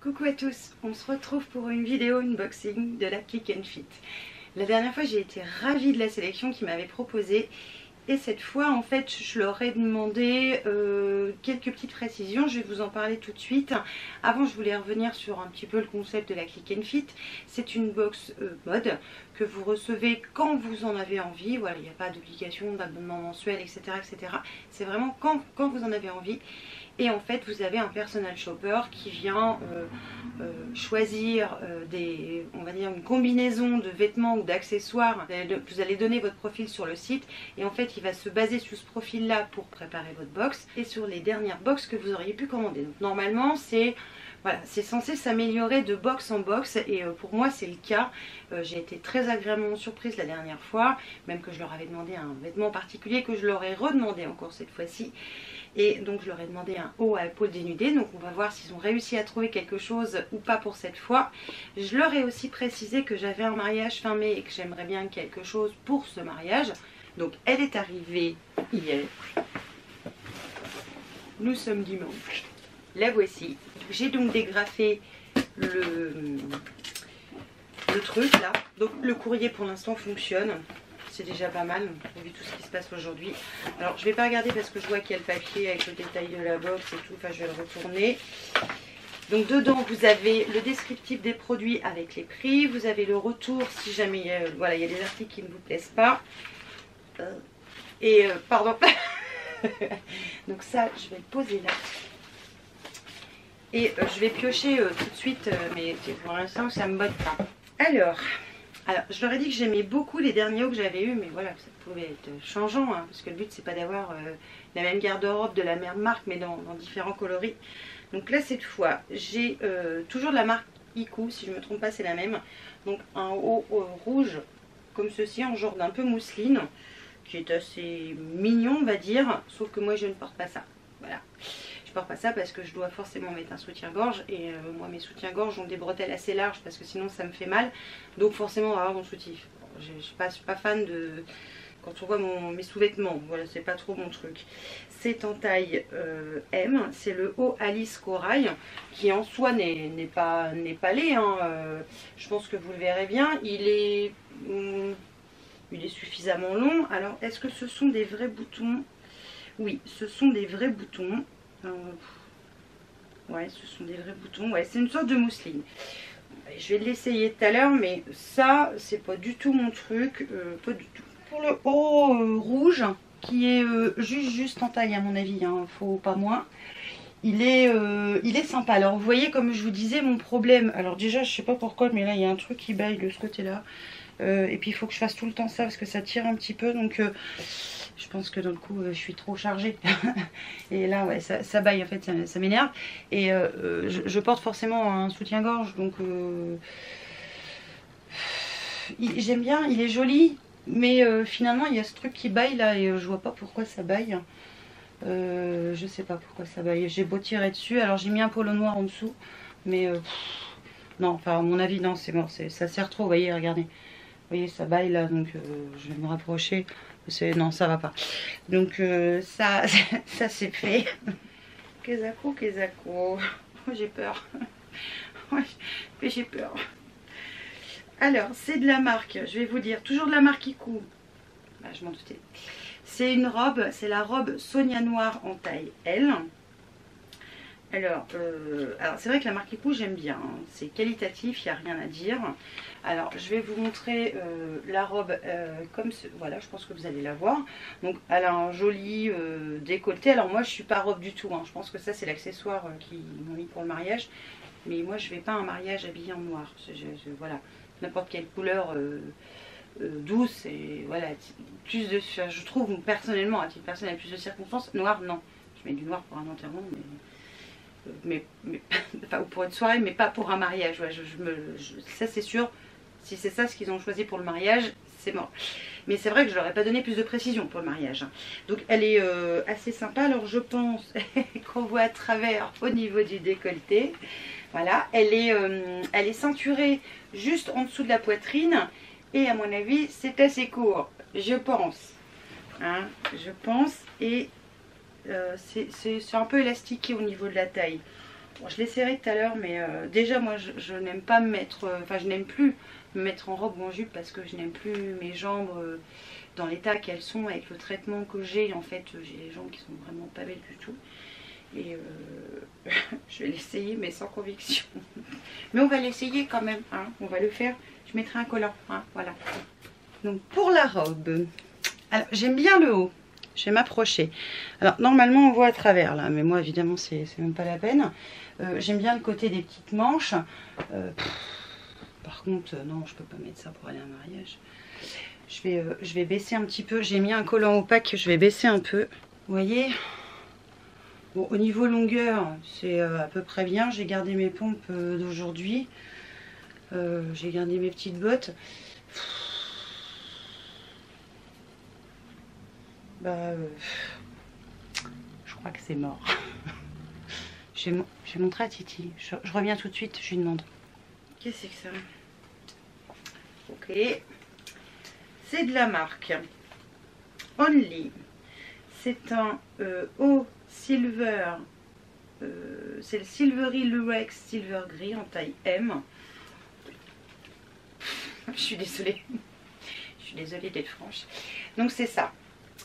Coucou à tous, on se retrouve pour une vidéo unboxing de la Click & Fit. La dernière fois j'ai été ravie de la sélection qu'ils m'avaient proposée et cette fois en fait je leur ai demandé quelques petites précisions, je vais vous en parler tout de suite. Avant je voulais revenir sur un petit peu le concept de la Click & Fit. C'est une box mode que vous recevez quand vous en avez envie, voilà, il n'y a pas d'obligation d'abonnement mensuel etc. etc. C'est vraiment quand vous en avez envie. Et en fait vous avez un personal shopper qui vient choisir on va dire une combinaison de vêtements ou d'accessoires. Vous allez donner votre profil sur le site et en fait il va se baser sur ce profil là pour préparer votre box et sur les dernières box que vous auriez pu commander. Donc normalement c'est voilà, c'est censé s'améliorer de box en box et pour moi c'est le cas. J'ai été très agréablement surprise la dernière fois, même que je leur avais demandé un vêtement particulier que je leur ai redemandé encore cette fois-ci. Et donc je leur ai demandé un haut à épaules dénudées, donc on va voir s'ils ont réussi à trouver quelque chose ou pas pour cette fois. Je leur ai aussi précisé que j'avais un mariage fin mai et que j'aimerais bien quelque chose pour ce mariage. Donc elle est arrivée hier. Nous sommes dimanche. La voici. J'ai donc dégrafé le truc là. Donc le courrier pour l'instant fonctionne. C'est déjà pas mal vu tout ce qui se passe aujourd'hui. Alors je vais pas regarder parce que je vois qu'il y a le papier avec le détail de la box et tout. Enfin je vais le retourner. Donc dedans vous avez le descriptif des produits avec les prix. Vous avez le retour si jamais voilà, il y a des articles qui ne vous plaisent pas. Pardon. Donc ça je vais le poser là. Et je vais piocher tout de suite, mais pour l'instant ça me botte pas. Alors, je leur ai dit que j'aimais beaucoup les derniers hauts que j'avais eu, mais voilà, ça pouvait être changeant, hein, parce que le but c'est pas d'avoir la même garde-robe de la même marque, mais dans différents coloris. Donc là cette fois, j'ai toujours de la marque Iku, si je me trompe pas c'est la même. Donc un haut rouge comme ceci, en genre d'un peu mousseline, qui est assez mignon on va dire, sauf que moi je ne porte pas ça, voilà. Je porte pas ça parce que je dois forcément mettre un soutien-gorge et moi mes soutiens-gorge ont des bretelles assez larges parce que sinon ça me fait mal, donc forcément on va avoir mon soutif. Je suis pas fan de quand on voit mes sous-vêtements, voilà, c'est pas trop mon truc. C'est en taille M, c'est le haut Alice Corail qui en soi n'est pas laid, hein. Je pense que vous le verrez bien, il est suffisamment long. Alors est-ce que ce sont des vrais boutons? Oui, ce sont des vrais boutons. Ouais, ce sont des vrais boutons. Ouais, c'est une sorte de mousseline. Je vais l'essayer tout à l'heure, mais ça, c'est pas du tout mon truc. Pas du tout. Pour le haut rouge, qui est juste en taille à mon avis, hein, faut pas moins. Il est sympa. Alors vous voyez, comme je vous disais, mon problème. Alors déjà, je sais pas pourquoi, mais là, il y a un truc qui baille de ce côté-là. Et puis il faut que je fasse tout le temps ça parce que ça tire un petit peu, donc je pense que dans le coup je suis trop chargée. Et là ouais ça baille en fait, ça m'énerve. Et je porte forcément un soutien-gorge, donc j'aime bien, il est joli, mais finalement il y a ce truc qui baille là et je vois pas pourquoi ça baille. Je sais pas pourquoi ça baille. J'ai beau tirer dessus, alors j'ai mis un polo noir en dessous, mais non, enfin à mon avis non, c'est mort, ça serre trop, vous voyez, regardez. Vous voyez ça baille là, donc je vais me rapprocher. Non, ça va pas. Donc ça c'est fait. Kezako. Oh, j'ai peur. J'ai peur. Alors c'est de la marque, je vais vous dire, toujours de la marque Iku. Bah, je m'en doutais. C'est une robe, c'est la robe Sonia Noire en taille L. Alors c'est vrai que la marque Iku j'aime bien, hein. C'est qualitatif, il n'y a rien à dire. Alors je vais vous montrer la robe comme ce, voilà, je pense que vous allez la voir. Donc elle a un joli décolleté. Alors moi je suis pas robe du tout, hein. Je pense que ça c'est l'accessoire qu'ils m'ont mis pour le mariage. Mais moi je vais pas à un mariage habillé en noir. Voilà, n'importe quelle couleur douce et voilà, plus de, je trouve personnellement, à titre personnel, plus de circonstances. Noir non, je mets du noir pour un enterrement, mais enfin, pour une soirée, mais pas pour un mariage. Ouais, ça c'est sûr, si c'est ça ce qu'ils ont choisi pour le mariage, c'est mort. Mais c'est vrai que je leur ai pas donné plus de précision pour le mariage. Donc elle est assez sympa. Alors je pense qu'on voit à travers au niveau du décolleté. Voilà, elle est ceinturée juste en dessous de la poitrine. Et à mon avis c'est assez court, je pense. Hein, je pense. Et c'est un peu élastiqué au niveau de la taille. Bon, je l'essaierai tout à l'heure, mais déjà moi je n'aime pas me mettre, enfin je n'aime plus me mettre en robe ou en jupe parce que je n'aime plus mes jambes dans l'état qu'elles sont avec le traitement que j'ai. En fait, j'ai les jambes qui sont vraiment pas belles du tout. Et je vais l'essayer, mais sans conviction. Mais on va l'essayer quand même, hein. On va le faire. Je mettrai un collant, hein, voilà. Donc pour la robe, alors j'aime bien le haut. Je vais m'approcher. Alors normalement on voit à travers là, mais moi évidemment c'est même pas la peine. J'aime bien le côté des petites manches. Par contre, non, je peux pas mettre ça pour aller à un mariage. Je vais baisser un petit peu. J'ai mis un collant opaque, je vais baisser un peu. Vous voyez? Bon, au niveau longueur, c'est à peu près bien. J'ai gardé mes pompes d'aujourd'hui. J'ai gardé mes petites bottes. Je crois que c'est mort. Je vais montrer à Titi. Je reviens tout de suite, je lui demande. Qu'est-ce que c'est que ça? Ok. C'est de la marque Only. C'est un haut silver. C'est le Silvery Lurex Silver Gris en taille M. Je suis désolée. Je suis désolée d'être franche. Donc c'est ça.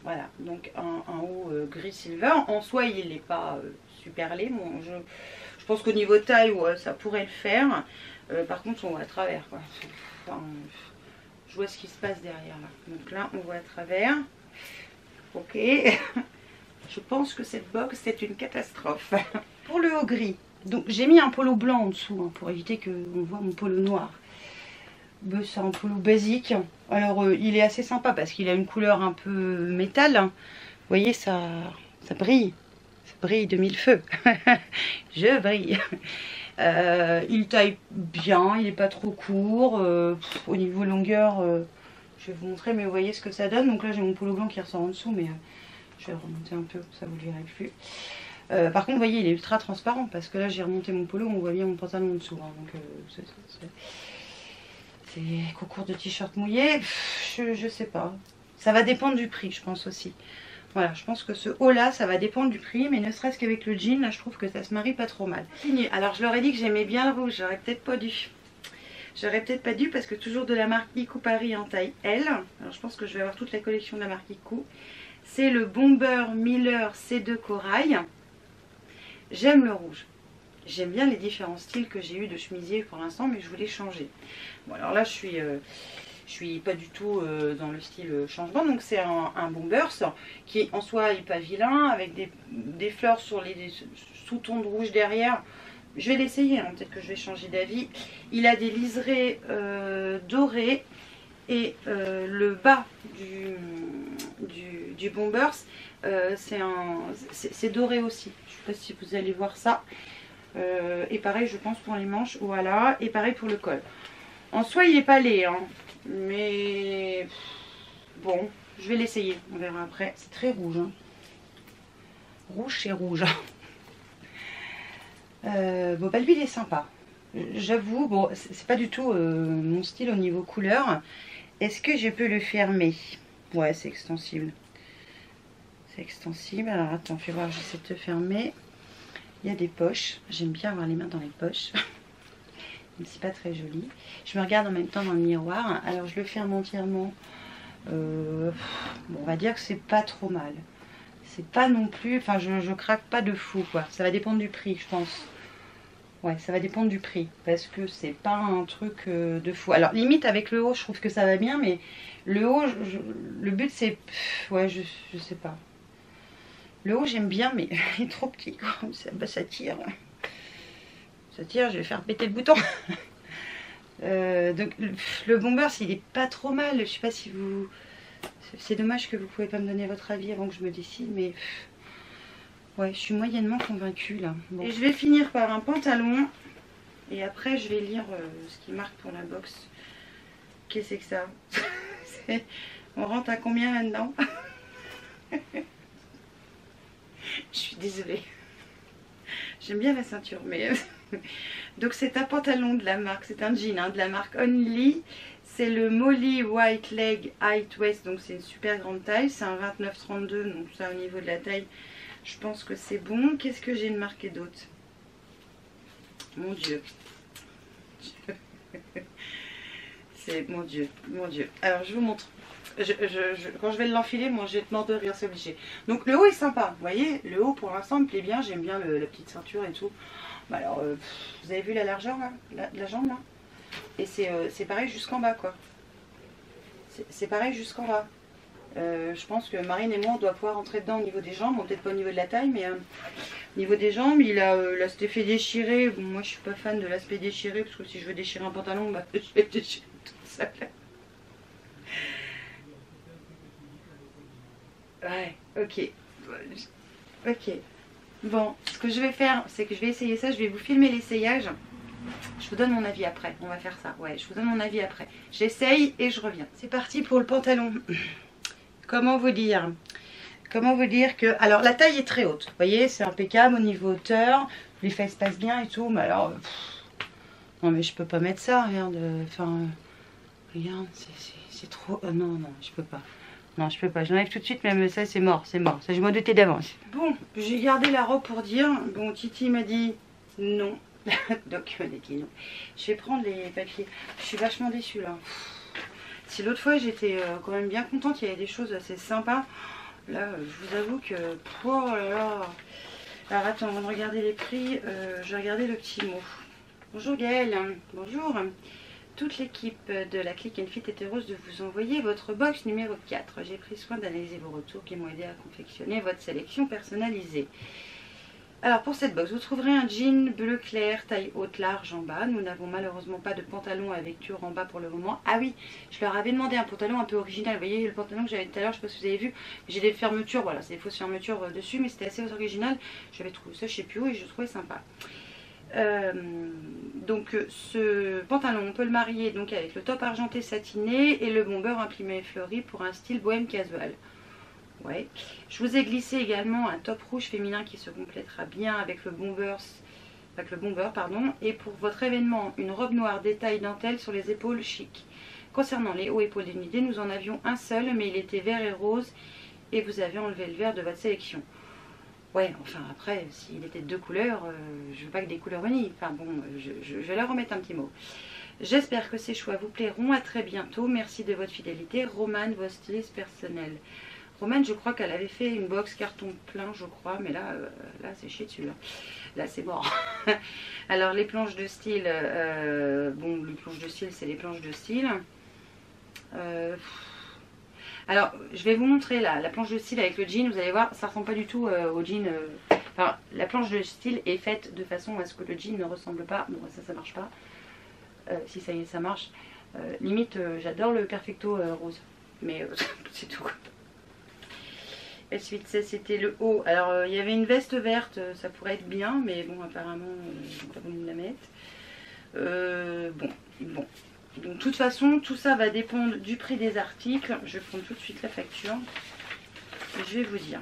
Voilà. Donc un haut gris silver. En soi, il n'est pas super laid. Bon, je pense qu'au niveau taille, ouais, ça pourrait le faire. Par contre, on voit à travers, quoi. Enfin, je vois ce qui se passe derrière là. Donc là, on voit à travers. Ok. Je pense que cette box, c'est une catastrophe. Pour le haut gris, donc j'ai mis un polo blanc en dessous, hein, pour éviter qu'on voit mon polo noir. C'est un polo basique. Alors, il est assez sympa parce qu'il a une couleur un peu métal. Vous voyez, ça brille. Ça brille de mille feux. Je brille. Il taille bien, il n'est pas trop court. Au niveau longueur, je vais vous montrer, mais vous voyez ce que ça donne. Donc là, j'ai mon polo blanc qui ressort en dessous, mais je vais le remonter un peu, ça vous le verrez plus. Par contre, vous voyez, il est ultra transparent parce que là, j'ai remonté mon polo, on voit bien mon pantalon en dessous. Hein, donc, c'est concours de t-shirt mouillé. Je sais pas. Ça va dépendre du prix, je pense aussi. Voilà, je pense que ce haut là, ça va dépendre du prix, mais ne serait-ce qu'avec le jean, là, je trouve que ça se marie pas trop mal. Fini. Alors, je leur ai dit que j'aimais bien le rouge, j'aurais peut-être pas dû. J'aurais peut-être pas dû parce que toujours de la marque Iku Paris en taille L. Alors, je pense que je vais avoir toute la collection de la marque Iku. C'est le Bomber Miller C2 Corail. J'aime le rouge. J'aime bien les différents styles que j'ai eu de chemisier pour l'instant, mais je voulais changer. Bon, alors là, je suis pas du tout dans le style changement. Donc c'est un Bombers qui en soi est pas vilain, avec des fleurs sur les sous-tons de rouge derrière. Je vais l'essayer, hein, peut-être que je vais changer d'avis. Il a des liserés dorés et le bas du Bombers, c'est doré aussi. Je sais pas si vous allez voir ça. Et pareil, je pense pour les manches, voilà. Et pareil pour le col. En soi, il est pas laid, hein. Mais bon, je vais l'essayer, on verra après. C'est très rouge, hein. Rouge, c'est rouge. Bon, bah lui, il est sympa. J'avoue, bon, c'est pas du tout mon style au niveau couleur. Est-ce que je peux le fermer? Ouais, c'est extensible. C'est extensible. Alors, attends, fais voir, j'essaie de te fermer. Il y a des poches. J'aime bien avoir les mains dans les poches. Même si c'est pas très joli. Je me regarde en même temps dans le miroir. Alors, je le ferme entièrement. Bon, on va dire que c'est pas trop mal. C'est pas non plus... Enfin, je craque pas de fou, quoi. Ça va dépendre du prix, je pense. Ouais, ça va dépendre du prix. Parce que c'est pas un truc de fou. Alors, limite, avec le haut, je trouve que ça va bien. Mais le haut, le but, c'est... Ouais, je sais pas. Le haut, j'aime bien, mais il est trop petit. Ça tire. Ça tire, je vais faire péter le bouton. Donc, le Bombers, il est pas trop mal. Je sais pas si vous... C'est dommage que vous pouvez pas me donner votre avis avant que je me décide, mais... Ouais, je suis moyennement convaincue, là. Bon. Et je vais finir par un pantalon. Et après, je vais lire ce qui marque pour la box. Qu'est-ce que c'est que ça? On rentre à combien là-dedans? Je suis désolée. J'aime bien la ceinture, mais... Donc c'est un pantalon de la marque, c'est un jean hein, de la marque Only. C'est le Molly White Leg Height Waist, donc c'est une super grande taille. C'est un 29-32, donc ça au niveau de la taille, je pense que c'est bon. Qu'est-ce que j'ai de marqué d'autre? Mon Dieu. C'est mon Dieu, mon Dieu. Alors je vous montre. Quand je vais l'enfiler, moi je vais être mort de rire, c'est obligé. Donc le haut est sympa, vous voyez. Le haut pour l'instant me plaît bien, j'aime bien la petite ceinture et tout. Bah alors, vous avez vu la largeur là, la jambe là. Et c'est pareil jusqu'en bas quoi. C'est pareil jusqu'en bas. Je pense que Marine et moi on doit pouvoir rentrer dedans au niveau des jambes, bon, peut-être pas au niveau de la taille, mais au niveau des jambes, il a cet effet déchiré. Bon, moi je suis pas fan de l'aspect déchiré, parce que si je veux déchirer un pantalon, bah, je vais le déchirer toute seule. Ouais, ok. Ok. Bon, ce que je vais faire, c'est que je vais essayer ça, je vais vous filmer l'essayage. Je vous donne mon avis après, on va faire ça. Ouais, je vous donne mon avis après. J'essaye et je reviens. C'est parti pour le pantalon. Comment vous dire que... Alors, la taille est très haute. Vous voyez, c'est impeccable au niveau hauteur. Les fesses passent bien et tout. Mais alors... non, mais je peux pas mettre ça, regarde. Enfin... regarde, c'est trop... non, non, je peux pas. Non, je peux pas. J'enlève tout de suite, même ça, c'est mort, c'est mort. Ça, je m'en doutais d'avance. Bon, j'ai gardé la robe pour dire. Bon, Titi m'a dit non. Donc, il m'a dit non. Je vais prendre les papiers. Je suis vachement déçue, là. Si l'autre fois, j'étais quand même bien contente. Il y avait des choses assez sympas. Là, je vous avoue que... oh là là. Alors, attends, avant de regarder les prix, je vais regarder le petit mot. Bonjour Gaëlle. Bonjour. Toute l'équipe de la Click and Fit est heureuse de vous envoyer votre box numéro 4. J'ai pris soin d'analyser vos retours qui m'ont aidé à confectionner votre sélection personnalisée. Alors pour cette box, vous trouverez un jean bleu clair, taille haute, large en bas. Nous n'avons malheureusement pas de pantalon avec ture en bas pour le moment. Ah oui, je leur avais demandé un pantalon un peu original. Vous voyez le pantalon que j'avais tout à l'heure, je ne sais pas si vous avez vu. J'ai des fermetures, voilà, c'est des fausses fermetures dessus, mais c'était assez original. J'avais trouvé ça chez Pio et je trouvais sympa. Donc ce pantalon on peut le marier donc avec le top argenté satiné et le bomber imprimé fleuri pour un style bohème casual. Ouais. Je vous ai glissé également un top rouge féminin qui se complétera bien avec le bomber pardon, et pour votre événement une robe noire détail dentelle sur les épaules chic. Concernant les hauts épaules dénudés, nous en avions un seul mais il était vert et rose et vous avez enlevé le vert de votre sélection. Ouais, enfin après, s'il était de deux couleurs, je veux pas que des couleurs unies. Enfin bon, je vais leur remettre un petit mot. J'espère que ces choix vous plairont. À très bientôt. Merci de votre fidélité. Romane, votre styliste personnel. Romane, je crois qu'elle avait fait une box carton plein, je crois. Mais là, là c'est chier dessus. Là c'est mort. Alors, les planches de style. Bon, les planches de style, c'est les planches de style. Alors, je vais vous montrer là, la planche de style avec le jean. Vous allez voir, ça ressemble pas du tout au jean. Enfin, la planche de style est faite de façon à ce que le jean ne ressemble pas. Bon, ça marche pas. Si ça y est, ça marche. Limite, j'adore le Perfecto rose. Mais c'est tout. Ensuite, ça c'était le haut. Alors, il y avait une veste verte, ça pourrait être bien. Mais bon, apparemment, ils n'ont pas voulu me la mettre. Bon. Donc de toute façon, tout ça va dépendre du prix des articles. Je vais prendre tout de suite la facture. Et je vais vous dire.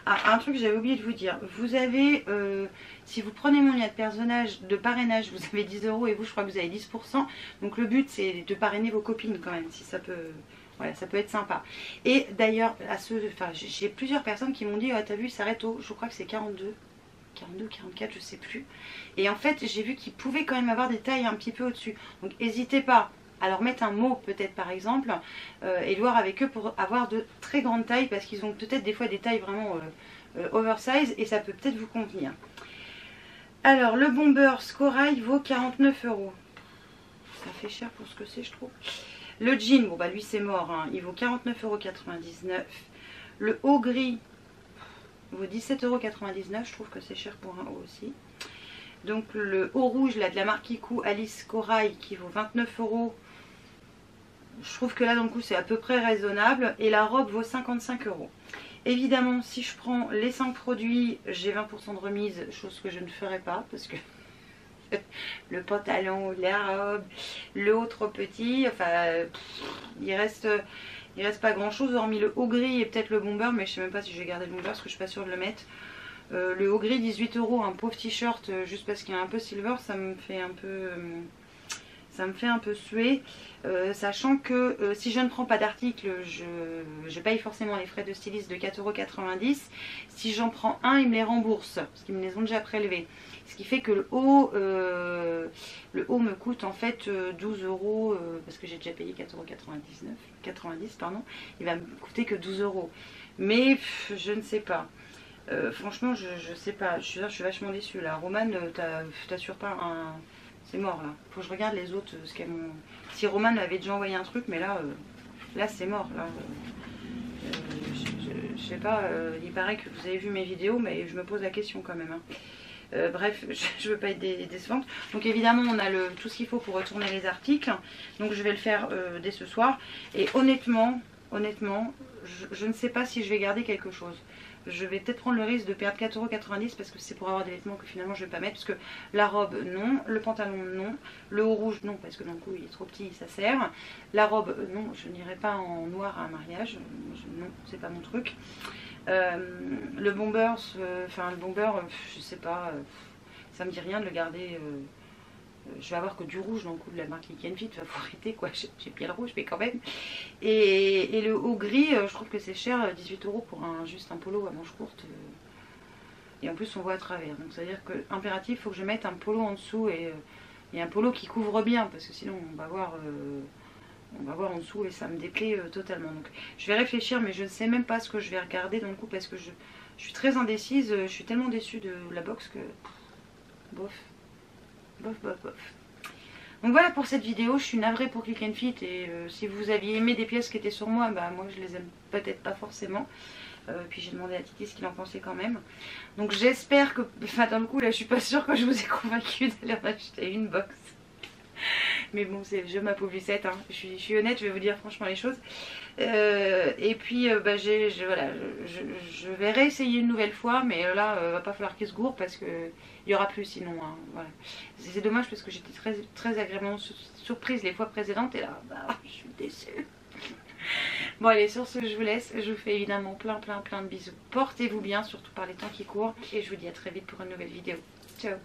Ah, un truc que j'avais oublié de vous dire. Vous avez, si vous prenez mon lien de parrainage, vous avez 10 € et vous, je crois que vous avez 10%. Donc le but, c'est de parrainer vos copines quand même, si ça peut... Voilà, ça peut être sympa. Et d'ailleurs, j'ai plusieurs personnes qui m'ont dit, oh, t'as vu, ça arrête au... Je crois que c'est 42, 44, je sais plus. Et en fait, j'ai vu qu'ils pouvaient quand même avoir des tailles un petit peu au-dessus. Donc, n'hésitez pas à leur mettre un mot, peut-être par exemple, et de voir avec eux pour avoir de très grandes tailles, parce qu'ils ont peut-être des fois des tailles vraiment oversize, et ça peut peut-être vous convenir. Alors, le bomber Corail vaut 49 €. Ça fait cher pour ce que c'est, je trouve. Le jean, bon bah lui c'est mort, hein, il vaut 49,99 €. Le haut gris vaut 17,99 €. Je trouve que c'est cher pour un haut aussi. Donc le haut rouge là de la marque Kikou Alice Corail qui vaut 29 €. Je trouve que là dans le coup c'est à peu près raisonnable. Et la robe vaut 55 €. Évidemment si je prends les 5 produits j'ai 20% de remise. Chose que je ne ferai pas parce que le pantalon, la robe, le haut trop petit. Enfin il reste pas grand chose hormis le haut gris et peut-être le bomber. Mais je sais même pas si je vais garder le bomber parce que je suis pas sûre de le mettre. Le haut gris 18 €, un pauvre t-shirt juste parce qu'il est un peu silver, ça me fait un peu Ça me fait un peu suer, sachant que si je ne prends pas d'article, je paye forcément les frais de styliste de 4,90 €. Si j'en prends un, ils me les remboursent, parce qu'ils me les ont déjà prélevés. Ce qui fait que le haut me coûte en fait 12 €, parce que j'ai déjà payé 4,90 €, pardon. Il va me coûter que 12 €. Mais je ne sais pas. Franchement, je sais pas. Je suis vachement déçue là. Romane, t'assures pas un... C'est mort là. Faut que je regarde les autres. Ce qu'elles m'ont... Si Romane avait déjà envoyé un truc, mais là, là c'est mort. Là, je sais pas. Il paraît que vous avez vu mes vidéos, mais je me pose la question quand même. Hein. Bref, je veux pas être décevante. Donc évidemment, on a tout ce qu'il faut pour retourner les articles. Donc je vais le faire dès ce soir. Et honnêtement, je ne sais pas si je vais garder quelque chose. Je vais peut-être prendre le risque de perdre 4,90 € parce que c'est pour avoir des vêtements que finalement je vais pas mettre. Parce que la robe, non. Le pantalon, non. Le haut rouge, non. Parce que d'un coup, il est trop petit, ça sert. La robe, non. Je n'irai pas en noir à un mariage. Non, c'est pas mon truc. Le bomber, je sais pas. Ça me dit rien de le garder... je vais avoir que du rouge dans le coup de la marque Click & Fit, faut arrêter quoi, j'ai bien le rouge mais quand même. Et le haut gris, je trouve que c'est cher, 18 € pour juste un polo à manches courtes. Et en plus on voit à travers, donc ça veut dire que impératif, il faut que je mette un polo en dessous et un polo qui couvre bien, parce que sinon on va voir en dessous et ça me déplaît totalement. Donc je vais réfléchir, mais je ne sais même pas ce que je vais regarder dans le coup, parce que je suis très indécise, je suis tellement déçue de la box que bof. Donc voilà pour cette vidéo, je suis navrée pour Click & Fit et si vous aviez aimé des pièces qui étaient sur moi, bah moi je les aime peut-être pas forcément. Puis j'ai demandé à Titi ce qu'il en pensait quand même. Donc j'espère que, enfin dans le coup là je suis pas sûre que je vous ai convaincu d'aller en acheter une box. Mais bon, c'est je ma pauvre Lucette, hein. Je suis honnête, je vais vous dire franchement les choses. Et puis bah, voilà, je vais réessayer une nouvelle fois, mais là va pas falloir qu'il se gourre parce que il y aura plus sinon. Hein, voilà. C'est dommage parce que j'étais très agréablement surprise les fois précédentes et là bah, je suis déçue. Bon allez, sur ce je vous laisse, je vous fais évidemment plein de bisous. Portez-vous bien, surtout par les temps qui courent, et je vous dis à très vite pour une nouvelle vidéo. Ciao.